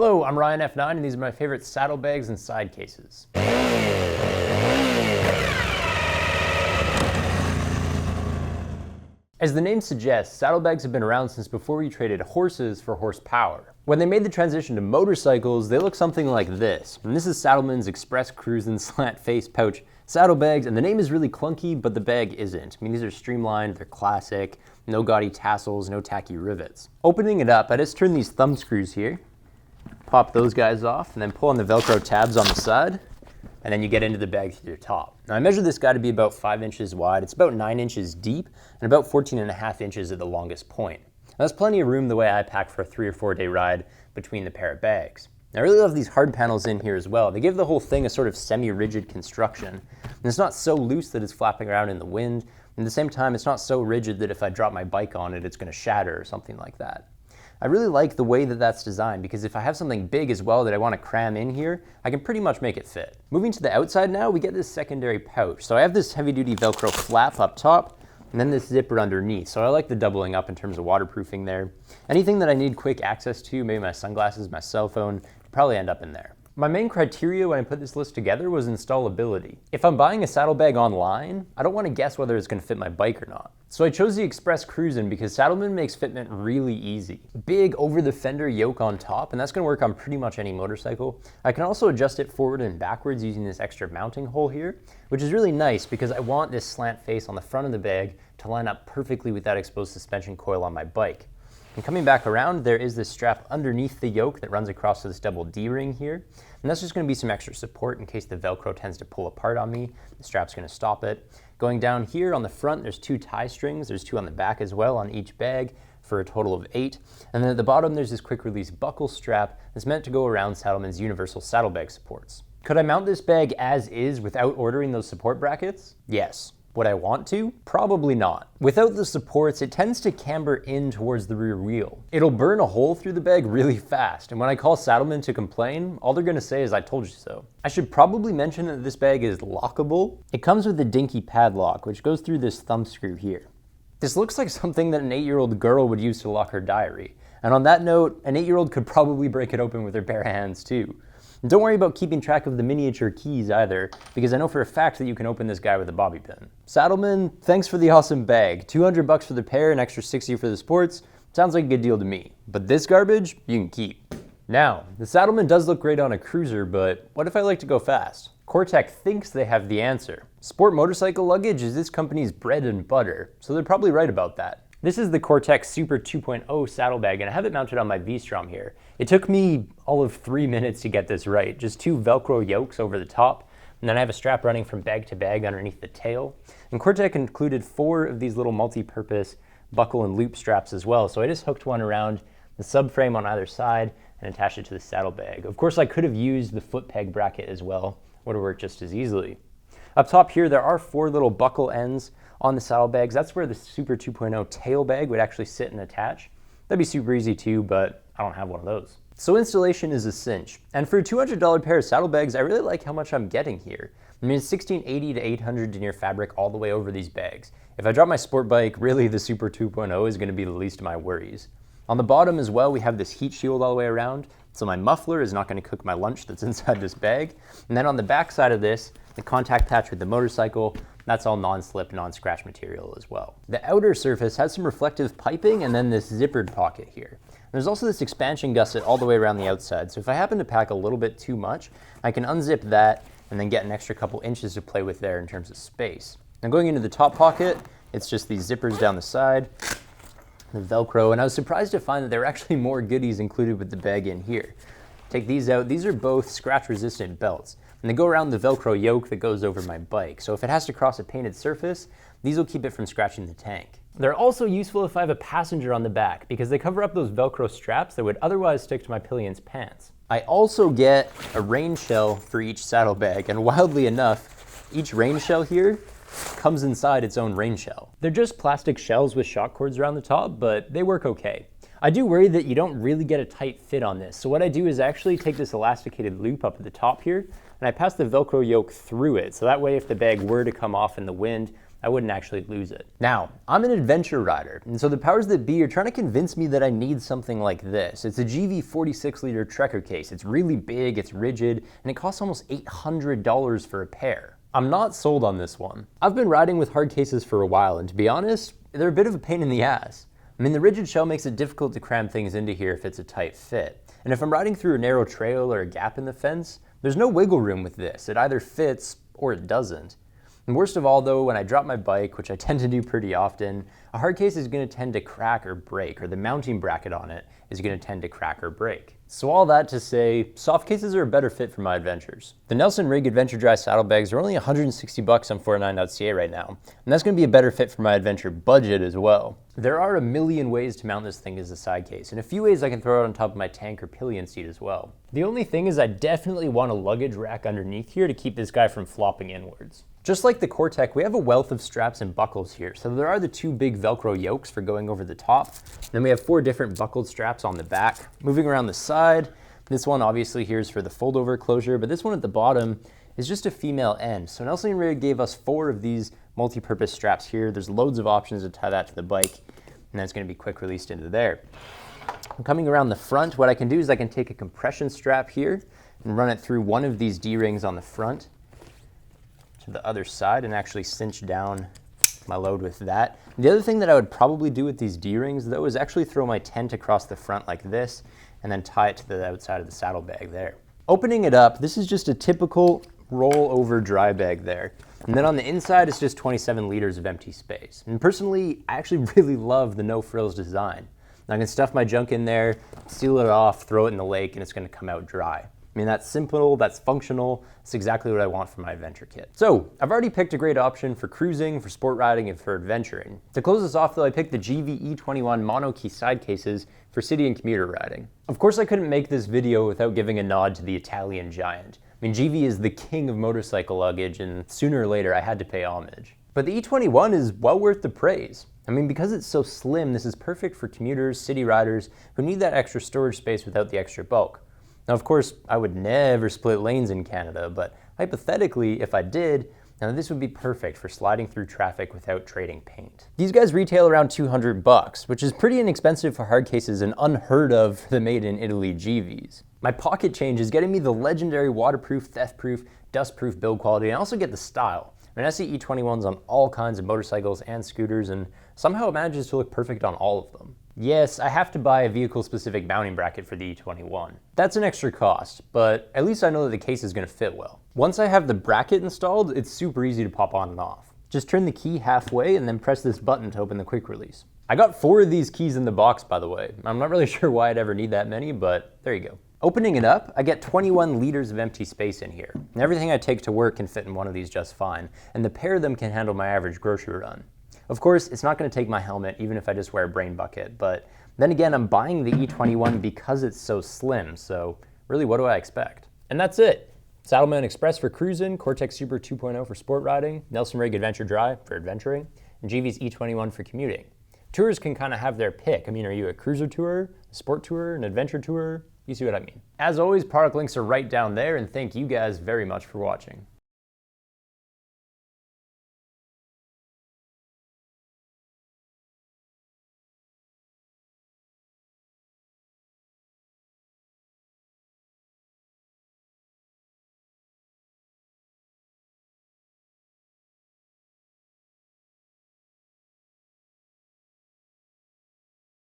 Hello, I'm Ryan F9 and these are my favorite saddlebags and side cases. As the name suggests, saddlebags have been around since before we traded horses for horsepower. When they made the transition to motorcycles, they look something like this. And this is Saddlemen's Express Cruis'n Slant Face Pouch saddlebags, and the name is really clunky, but the bag isn't. I mean, these are streamlined, they're classic, no gaudy tassels, no tacky rivets. Opening it up, I just turn these thumb screws here, pop those guys off, and then pull on the Velcro tabs on the side, and then you get into the bag through the top. Now I measured this guy to be about 5 inches wide, it's about 9 inches deep, and about 14.5 inches at the longest point. Now that's plenty of room the way I pack for a 3 or 4 day ride between the pair of bags. Now, I really love these hard panels in here as well. They give the whole thing a sort of semi-rigid construction. And it's not so loose that it's flapping around in the wind, and at the same time it's not so rigid that if I drop my bike on it, it's going to shatter or something like that. I really like the way that that's designed because if I have something big as well that I want to cram in here, I can pretty much make it fit. Moving to the outside now, we get this secondary pouch. So I have this heavy-duty Velcro flap up top, and then this zipper underneath. So I like the doubling up in terms of waterproofing there. Anything that I need quick access to, maybe my sunglasses, my cell phone, probably end up in there. My main criteria when I put this list together was installability. If I'm buying a saddlebag online, I don't want to guess whether it's going to fit my bike or not. So I chose the Express Cruis'n because Saddlemen makes fitment really easy. Big over-the-fender yoke on top, and that's going to work on pretty much any motorcycle. I can also adjust it forward and backwards using this extra mounting hole here, which is really nice because I want this slant face on the front of the bag to line up perfectly with that exposed suspension coil on my bike. And coming back around, there is this strap underneath the yoke that runs across this double D-ring here. And that's just going to be some extra support in case the Velcro tends to pull apart on me. The strap's going to stop it. Going down here on the front, there's 2 tie strings. There's 2 on the back as well on each bag for a total of 8. And then at the bottom, there's this quick release buckle strap that's meant to go around Saddlemen's universal saddlebag supports. Could I mount this bag as is without ordering those support brackets? Yes. Would I want to? Probably not. Without the supports, it tends to camber in towards the rear wheel. It'll burn a hole through the bag really fast, and when I call Saddlemen to complain, all they're gonna say is I told you so. I should probably mention that this bag is lockable. It comes with a dinky padlock, which goes through this thumb screw here. This looks like something that an 8-year-old girl would use to lock her diary. And on that note, an 8-year-old could probably break it open with her bare hands too. And don't worry about keeping track of the miniature keys either, because I know for a fact that you can open this guy with a bobby pin. Saddlemen, thanks for the awesome bag. $200 for the pair, an extra $60 for the sports. Sounds like a good deal to me. But this garbage, you can keep. Now, the Saddlemen does look great on a cruiser, but what if I like to go fast? Cortech thinks they have the answer. Sport motorcycle luggage is this company's bread and butter, so they're probably right about that. This is the Cortech Super 2.0 saddlebag, and I have it mounted on my V-Strom here. It took me all of 3 minutes to get this right. Just 2 Velcro yokes over the top, and then I have a strap running from bag to bag underneath the tail. And Cortech included 4 of these little multi-purpose buckle and loop straps as well, so I just hooked one around the subframe on either side and attached it to the saddlebag. Of course, I could have used the foot peg bracket as well. Would have worked just as easily. Up top here, there are 4 little buckle ends on the saddlebags. That's where the Super 2.0 tail bag would actually sit and attach. That'd be super easy too, but I don't have one of those. So installation is a cinch. And for a $200 pair of saddlebags, I really like how much I'm getting here. I mean, it's $1,680 to $800 denier fabric all the way over these bags. If I drop my sport bike, really the Super 2.0 is gonna be the least of my worries. On the bottom as well, we have this heat shield all the way around, so my muffler is not going to cook my lunch that's inside this bag. And then on the back side of this, the contact patch with the motorcycle, that's all non-slip, non-scratch material as well. The outer surface has some reflective piping and then this zippered pocket here. There's also this expansion gusset all the way around the outside, so if I happen to pack a little bit too much, I can unzip that and then get an extra couple inches to play with there in terms of space. Now going into the top pocket, it's just these zippers down the side, the Velcro, and I was surprised to find that there were actually more goodies included with the bag in here. Take these out. These are both scratch-resistant belts, and they go around the Velcro yoke that goes over my bike. So if it has to cross a painted surface, these will keep it from scratching the tank. They're also useful if I have a passenger on the back because they cover up those Velcro straps that would otherwise stick to my pillion's pants. I also get a rain shell for each saddlebag, and wildly enough, each rain shell here comes inside its own rain shell. They're just plastic shells with shock cords around the top, but they work okay. I do worry that you don't really get a tight fit on this, so what I do is actually take this elasticated loop up at the top here, and I pass the Velcro yoke through it, so that way if the bag were to come off in the wind, I wouldn't actually lose it. Now, I'm an adventure rider, and so the powers that be are trying to convince me that I need something like this. It's a Givi 46-liter Trekker case. It's really big, it's rigid, and it costs almost $800 for a pair. I'm not sold on this one. I've been riding with hard cases for a while, and to be honest, they're a bit of a pain in the ass. I mean, the rigid shell makes it difficult to cram things into here if it's a tight fit. And if I'm riding through a narrow trail or a gap in the fence, there's no wiggle room with this. It either fits or it doesn't. And worst of all though, when I drop my bike, which I tend to do pretty often, a hard case is going to tend to crack or break, or the mounting bracket on it is going to tend to crack or break. So all that to say, soft cases are a better fit for my adventures. The Nelson-Rigg Adventure Dry saddlebags are only $160 on fortnine.ca right now, and that's going to be a better fit for my adventure budget as well. There are a million ways to mount this thing as a side case, and a few ways I can throw it on top of my tank or pillion seat as well. The only thing is I definitely want a luggage rack underneath here to keep this guy from flopping inwards. Just like the Cortech, we have a wealth of straps and buckles here. So there are the two big Velcro yokes for going over the top. Then we have 4 different buckled straps on the back. Moving around the side, this one obviously here is for the fold over closure, but this one at the bottom is just a female end. So Nelson-Rigg gave us 4 of these multi-purpose straps here. There's loads of options to tie that to the bike, and that's going to be quick released into there. Coming around the front, what I can do is I can take a compression strap here and run it through one of these D-rings on the front to the other side and actually cinch down my load with that. The other thing that I would probably do with these D-rings though is actually throw my tent across the front like this and then tie it to the outside of the saddlebag there. Opening it up, this is just a typical roll over dry bag there. And then on the inside, it's just 27 liters of empty space. And personally, I actually really love the no frills design. I can stuff my junk in there, seal it off, throw it in the lake, and it's going to come out dry. I mean, that's simple, that's functional, it's exactly what I want for my adventure kit. So, I've already picked a great option for cruising, for sport riding, and for adventuring. To close this off though, I picked the Givi E21 Monokey side cases for city and commuter riding. Of course I couldn't make this video without giving a nod to the Italian giant. I mean, Givi is the king of motorcycle luggage, and sooner or later I had to pay homage. But the E21 is well worth the praise. I mean, because it's so slim, this is perfect for commuters, city riders who need that extra storage space without the extra bulk. Now, of course, I would never split lanes in Canada, but hypothetically, if I did, now this would be perfect for sliding through traffic without trading paint. These guys retail around $200, which is pretty inexpensive for hard cases and unheard of for the made in Italy Givis. My pocket change is getting me the legendary waterproof, theft-proof, dust-proof build quality, and I also get the style. I mean, I see E21s on all kinds of motorcycles and scooters, and somehow it manages to look perfect on all of them. Yes, I have to buy a vehicle-specific mounting bracket for the E21. That's an extra cost, but at least I know that the case is going to fit well. Once I have the bracket installed, it's super easy to pop on and off. Just turn the key halfway and then press this button to open the quick release. I got 4 of these keys in the box, by the way. I'm not really sure why I'd ever need that many, but there you go. Opening it up, I get 21 liters of empty space in here. And everything I take to work can fit in one of these just fine, and the pair of them can handle my average grocery run. Of course, it's not going to take my helmet even if I just wear a brain bucket, but then again, I'm buying the E21 because it's so slim, so really what do I expect? And that's it. Saddlemen Express for cruising, Cortech Super 2.0 for sport riding, Nelson-Rigg Adventure Dry for adventuring, and Givi's E21 for commuting. Tours can kind of have their pick. I mean, are you a cruiser tour, a sport tour, an adventure tour? You see what I mean. As always, product links are right down there, and thank you guys very much for watching.